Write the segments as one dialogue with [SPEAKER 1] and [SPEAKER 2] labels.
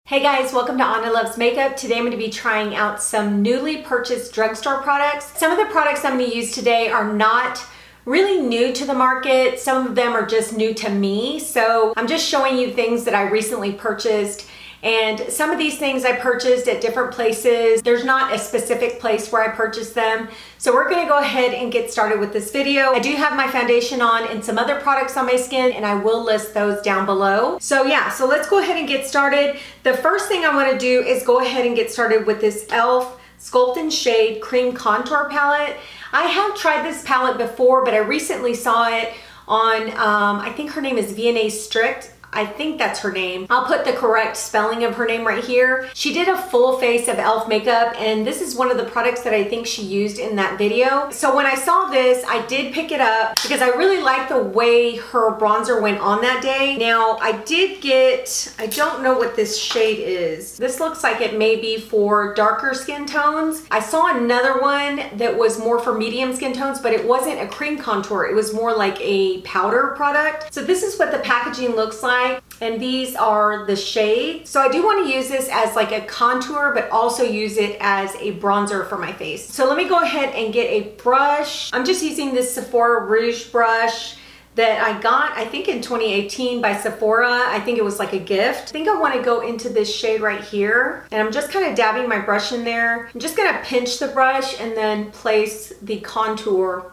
[SPEAKER 1] Hey guys, welcome to Anna Loves Makeup. Today I'm going to be trying out some newly purchased drugstore products. Some of the products I'm going to use today are not really new to the market. Some of them are just new to me. So I'm just showing you things that I recently purchased. And some of these things I purchased at different places. There's not a specific place where I purchased them. So we're gonna go ahead and get started with this video. I do have my foundation on and some other products on my skin, and I will list those down below. So yeah, so let's go ahead and get started. The first thing I wanna do is go ahead and get started with this e.l.f. Sculpt & Shade Cream Contour Palette. I have tried this palette before, but I recently saw it on, I think her name is VIANNEY STRICK. I think that's her name. I'll put the correct spelling of her name right here. She did a full face of e.l.f. makeup, and this is one of the products that I think she used in that video. So when I saw this, I did pick it up because I really liked the way her bronzer went on that day. Now, I did get, I don't know what this shade is. This looks like it may be for darker skin tones. I saw another one that was more for medium skin tones, but it wasn't a cream contour. It was more like a powder product. So this is what the packaging looks like. And these are the shades. So I do want to use this as like a contour, but also use it as a bronzer for my face. So let me go ahead and get a brush. I'm just using this Sephora Rouge brush that I got, I think in 2018 by Sephora. I think it was like a gift. I think I want to go into this shade right here. And I'm just kind of dabbing my brush in there. I'm just going to pinch the brush and then place the contour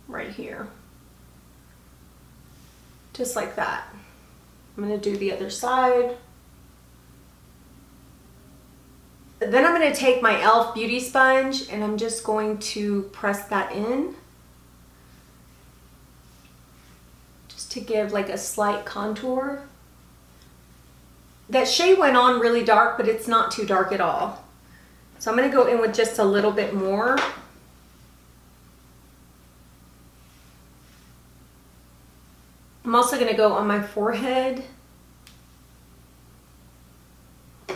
[SPEAKER 1] right here. Just like that. I'm gonna do the other side. Then I'm gonna take my e.l.f. beauty sponge and I'm just going to press that in. Just to give like a slight contour. That shade went on really dark, but it's not too dark at all. So I'm gonna go in with just a little bit more. I'm also going to go on my forehead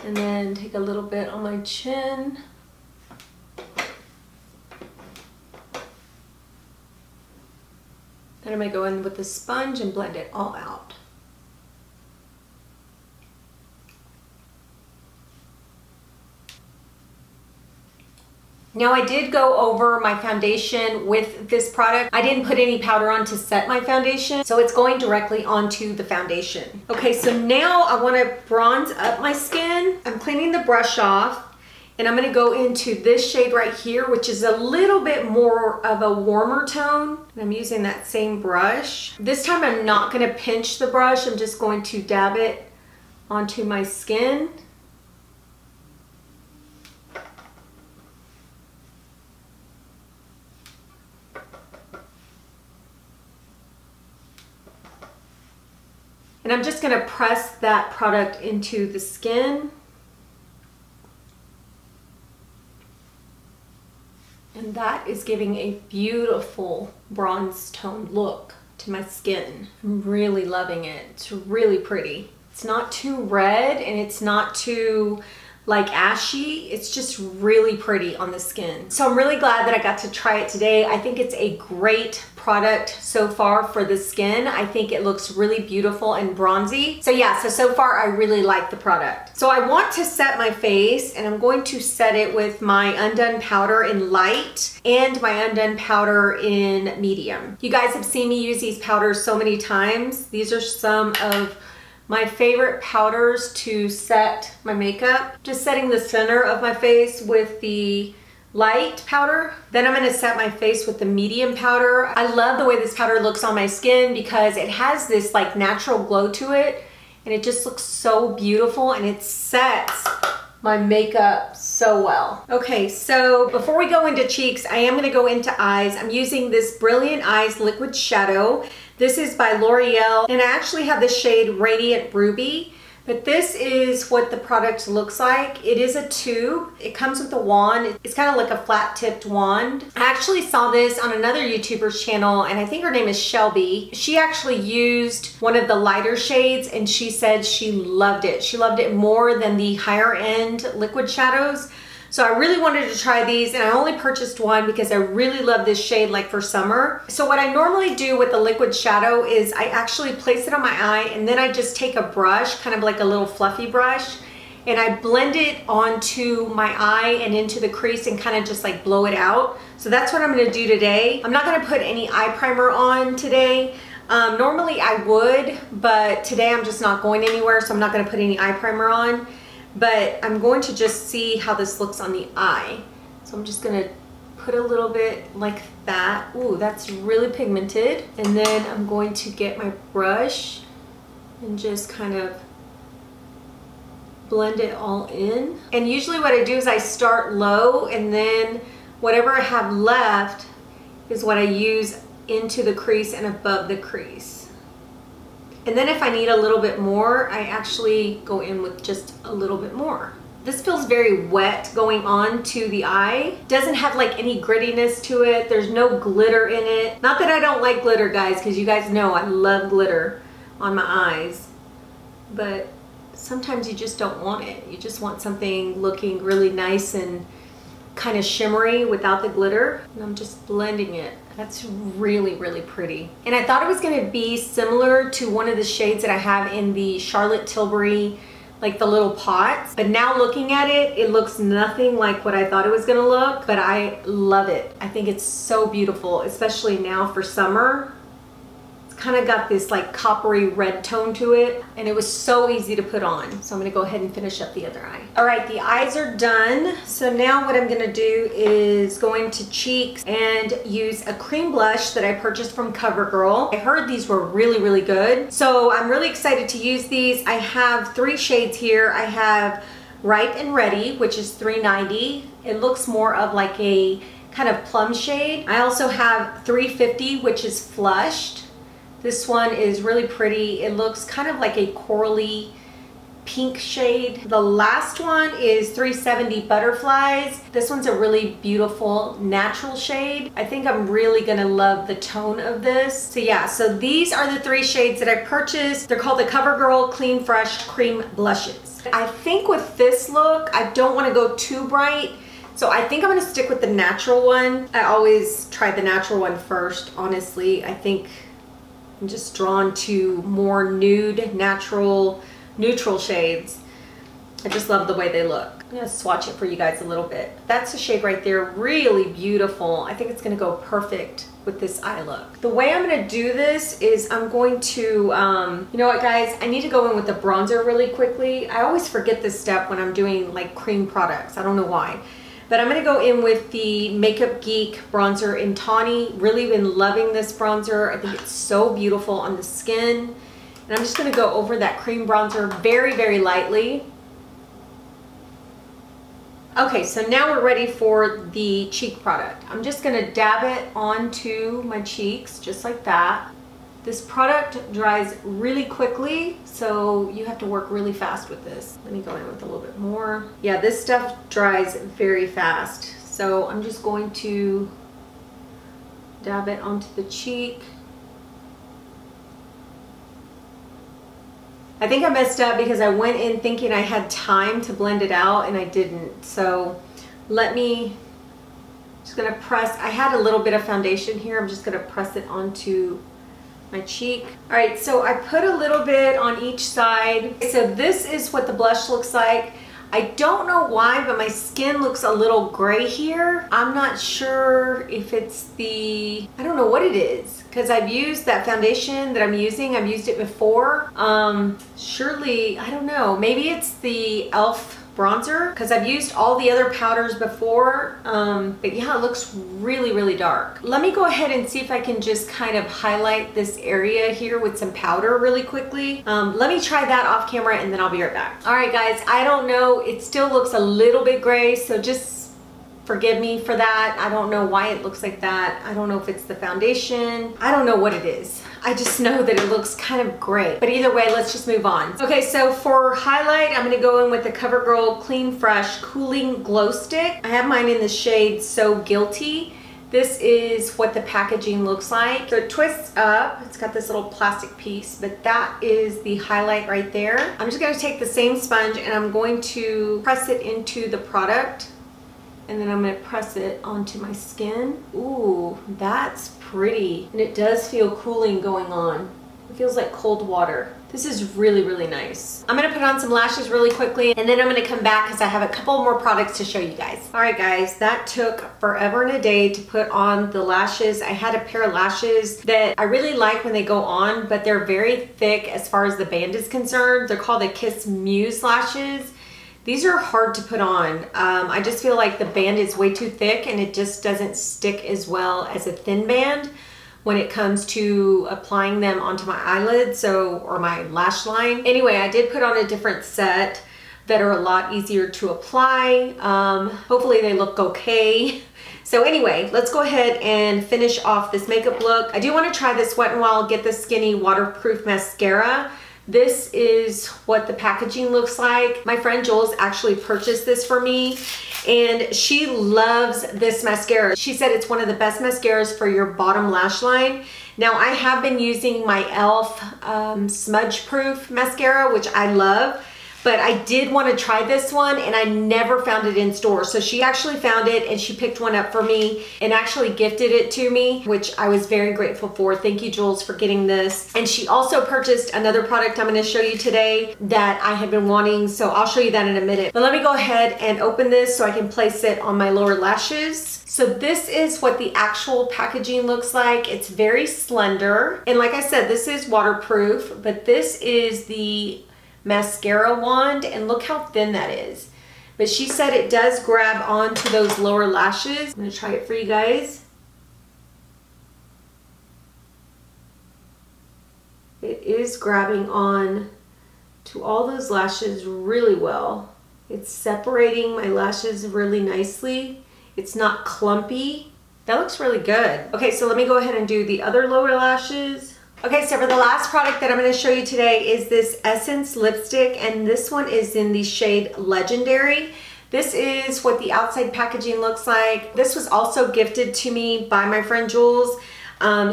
[SPEAKER 1] and then take a little bit on my chin. Then I'm going to go in with the sponge and blend it all out. Now I did go over my foundation with this product. I didn't put any powder on to set my foundation, so it's going directly onto the foundation. Okay, so now I want to bronze up my skin. I'm cleaning the brush off and I'm going to go into this shade right here, which is a little bit more of a warmer tone. And I'm using that same brush. This time I'm not going to pinch the brush. I'm just going to dab it onto my skin. And I'm just going to press that product into the skin. And that is giving a beautiful bronze tone look to my skin. I'm really loving it. It's really pretty. It's not too red and it's not too like ashy. It's just really pretty on the skin. So I'm really glad that I got to try it today. I think it's a great product so far for the skin. I think it looks really beautiful and bronzy. So yeah, so far I really like the product. So I want to set my face and I'm going to set it with my undone powder in light and my undone powder in medium. You guys have seen me use these powders so many times. These are some of my favorite powders to set my makeup. Just setting the center of my face with the light powder. Then I'm gonna set my face with the medium powder. I love the way this powder looks on my skin because it has this like natural glow to it and it just looks so beautiful and it sets my makeup so well. Okay, so before we go into cheeks, I am gonna go into eyes. I'm using this Brilliant Eyes Liquid Shadow. This is by L'Oreal, and I actually have the shade Radiant Ruby, but this is what the product looks like. It is a tube. It comes with a wand. It's kind of like a flat tipped wand. I actually saw this on another YouTuber's channel, and I think her name is SHELBY. She actually used one of the lighter shades, and she said she loved it. She loved it more than the higher end liquid shadows. So I really wanted to try these, and I only purchased one because I really love this shade like for summer. So what I normally do with the liquid shadow is I actually place it on my eye, and then I just take a brush, kind of like a little fluffy brush, and I blend it onto my eye and into the crease and kind of just like blow it out. So that's what I'm gonna do today. I'm not gonna put any eye primer on today. Normally I would, but today I'm just not going anywhere, so I'm not gonna put any eye primer on. But I'm going to just see how this looks on the eye. So I'm just gonna put a little bit like that. Ooh, that's really pigmented. And then I'm going to get my brush and just kind of blend it all in. And usually what I do is I start low, and then whatever I have left is what I use into the crease and above the crease. And then if I need a little bit more, I actually go in with just a little bit more. This feels very wet going on to the eye. Doesn't have like any grittiness to it. There's no glitter in it. Not that I don't like glitter, guys, because you guys know I love glitter on my eyes. But sometimes you just don't want it. You just want something looking really nice and kind of shimmery without the glitter. And I'm just blending it. That's really, really pretty. And I thought it was gonna be similar to one of the shades that I have in the Charlotte Tilbury, like the little pots. But now looking at it, it looks nothing like what I thought it was gonna look, but I love it. I think it's so beautiful, especially now for summer. Kind of got this like coppery red tone to it, and it was so easy to put on. So I'm gonna go ahead and finish up the other eye. All right, the eyes are done. So now what I'm gonna do is go into cheeks and use a cream blush that I purchased from Covergirl. I heard these were really, really good. So I'm really excited to use these. I have 3 shades here. I have Ripe and Ready, which is $3.90. It looks more of like a kind of plum shade. I also have 350, which is Flushed. This one is really pretty. It looks kind of like a corally pink shade. The last one is 370 Butterflies. This one's a really beautiful natural shade. I think I'm really gonna love the tone of this. So yeah, so these are the 3 shades that I purchased. They're called the Covergirl Clean Fresh Cream Blushes. I think with this look, I don't wanna go too bright. So I think I'm gonna stick with the natural one. I always try the natural one first, honestly. I think I'm just drawn to more nude, natural, neutral shades. I just love the way they look. I'm gonna swatch it for you guys a little bit. That's the shade right there, really beautiful. I think it's gonna go perfect with this eye look. The way I'm gonna do this is I'm going to, you know what guys, I need to go in with the bronzer really quickly. I always forget this step when I'm doing like cream products. I don't know why. But I'm gonna go in with the Makeup Geek bronzer in Tawny. Really been loving this bronzer. I think it's so beautiful on the skin. And I'm just gonna go over that cream bronzer very, very lightly. Okay, so now we're ready for the cheek product. I'm just gonna dab it onto my cheeks, just like that. This product dries really quickly, so you have to work really fast with this. Let me go in with a little bit more. Yeah, this stuff dries very fast. So I'm just going to dab it onto the cheek. I think I messed up because I went in thinking I had time to blend it out and I didn't. So let me, just gonna press, I had a little bit of foundation here. I'm just gonna press it onto my cheek. All right, so I put a little bit on each side. So this is what the blush looks like. I don't know why, but my skin looks a little gray here. I'm not sure if it's I don't know what it is, because I've used that foundation that I'm using. I've used it before. Surely, I don't know, maybe it's the e.l.f. bronzer, because I've used all the other powders before, but yeah, it looks really, really dark. Let me go ahead and see if I can just kind of highlight this area here with some powder really quickly. Let me try that off camera and then I'll be right back. All right guys, I don't know, it still looks a little bit gray, so just forgive me for that. I don't know why it looks like that. I don't know if it's the foundation. I don't know what it is. I just know that it looks kind of gray. But either way, let's just move on. Okay, so for highlight, I'm gonna go in with the Covergirl Clean Fresh Cooling Glow Stick. I have mine in the shade So Guilty. This is what the packaging looks like. So it twists up. It's got this little plastic piece, but that is the highlight right there. I'm just gonna take the same sponge and I'm going to press it into the product. And then I'm gonna press it onto my skin. Ooh, that's pretty. And it does feel cooling going on. It feels like cold water. This is really, really nice. I'm gonna put on some lashes really quickly, and then I'm gonna come back because I have a couple more products to show you guys. All right, guys, that took forever and a day to put on the lashes. I had a pair of lashes that I really like when they go on, but they're very thick as far as the band is concerned. They're called the Kiss Muse lashes. These are hard to put on. I just feel like the band is way too thick and it just doesn't stick as well as a thin band when it comes to applying them onto my eyelids, or my lash line. Anyway, I did put on a different set that are a lot easier to apply. Hopefully they look okay. So anyway, let's go ahead and finish off this makeup look. I do want to try this Wet n Wild Get the Skinny Waterproof Mascara. This is what the packaging looks like. My friend Jules actually purchased this for me, and she loves this mascara. She said it's one of the best mascaras for your bottom lash line. Now, I have been using my e.l.f. Smudge Proof Mascara, which I love, but I did want to try this one and I never found it in store. So she actually found it and she picked one up for me and actually gifted it to me, which I was very grateful for. Thank you, Jules, for getting this. And she also purchased another product I'm going to show you today that I had been wanting, so I'll show you that in a minute. But let me go ahead and open this so I can place it on my lower lashes. So this is what the actual packaging looks like. It's very slender. And like I said, this is waterproof, but this is the mascara wand, and look how thin that is. But she said it does grab onto those lower lashes. I'm gonna try it for you guys. It is grabbing on to all those lashes really well. It's separating my lashes really nicely. It's not clumpy. That looks really good. Okay, so let me go ahead and do the other lower lashes. Okay, so for the last product that I'm going to show you today is this Essence lipstick, and this one is in the shade Legendary. This is what the outside packaging looks like. This was also gifted to me by my friend Jules.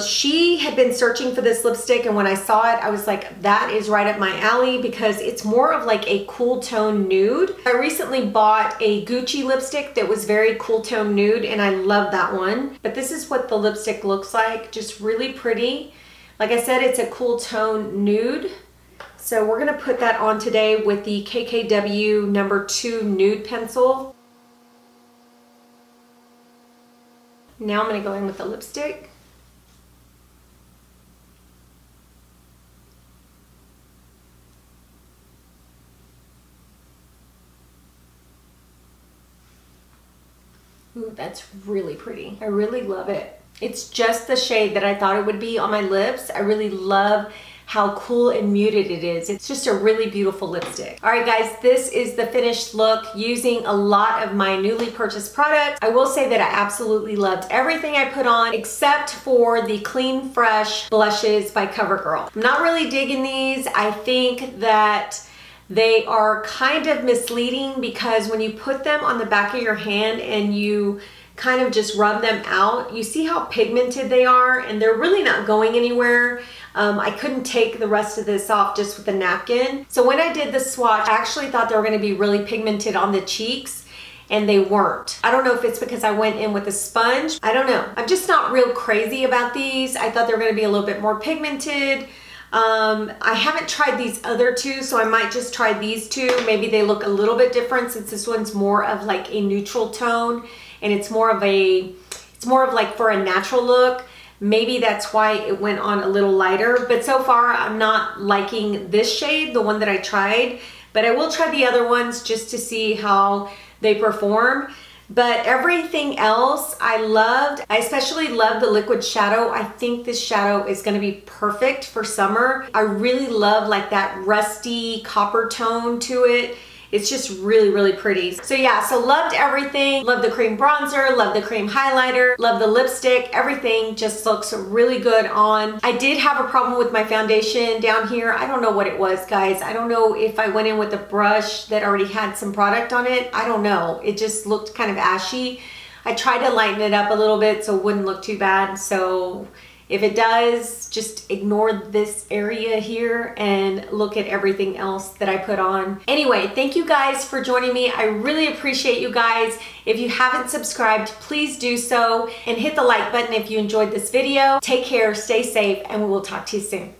[SPEAKER 1] She had been searching for this lipstick, and when I saw it, I was like, that is right up my alley because it's more of like a cool tone nude. I recently bought a Gucci lipstick that was very cool tone nude, and I love that one. But this is what the lipstick looks like, just really pretty. Like I said, it's a cool tone nude. So we're gonna put that on today with the KKW No. 2 nude pencil. Now I'm gonna go in with the lipstick. Ooh, that's really pretty. I really love it. It's just the shade that I thought it would be on my lips. I really love how cool and muted it is. It's just a really beautiful lipstick. All right, guys, this is the finished look using a lot of my newly purchased products. I will say that I absolutely loved everything I put on except for the Clean Fresh blushes by Covergirl. I'm not really digging these. I think that they are kind of misleading because when you put them on the back of your hand and you kind of just rub them out, you see how pigmented they are, and they're really not going anywhere. I couldn't take the rest of this off just with a napkin. So when I did the swatch, I actually thought they were gonna be really pigmented on the cheeks, and they weren't. I don't know if it's because I went in with a sponge. I don't know. I'm just not real crazy about these. I thought they were gonna be a little bit more pigmented. I haven't tried these other two, so I might just try these two. Maybe they look a little bit different since this one's more of like a neutral tone, and it's more of like for a natural look. Maybe that's why it went on a little lighter, but so far I'm not liking this shade, the one that I tried, but I will try the other ones just to see how they perform. But everything else I loved. I especially love the liquid shadow. I think this shadow is gonna be perfect for summer. I really love like that rusty copper tone to it. It's just really, really pretty. So yeah, so loved everything. Love the cream bronzer, love the cream highlighter, love the lipstick. Everything just looks really good on. I did have a problem with my foundation down here. I don't know what it was, guys. I don't know if I went in with a brush that already had some product on it. I don't know. It just looked kind of ashy. I tried to lighten it up a little bit so it wouldn't look too bad. So If it does, just ignore this area here and look at everything else that I put on. Anyway, thank you guys for joining me. I really appreciate you guys. If you haven't subscribed, please do so and hit the like button if you enjoyed this video. Take care, stay safe, and we will talk to you soon.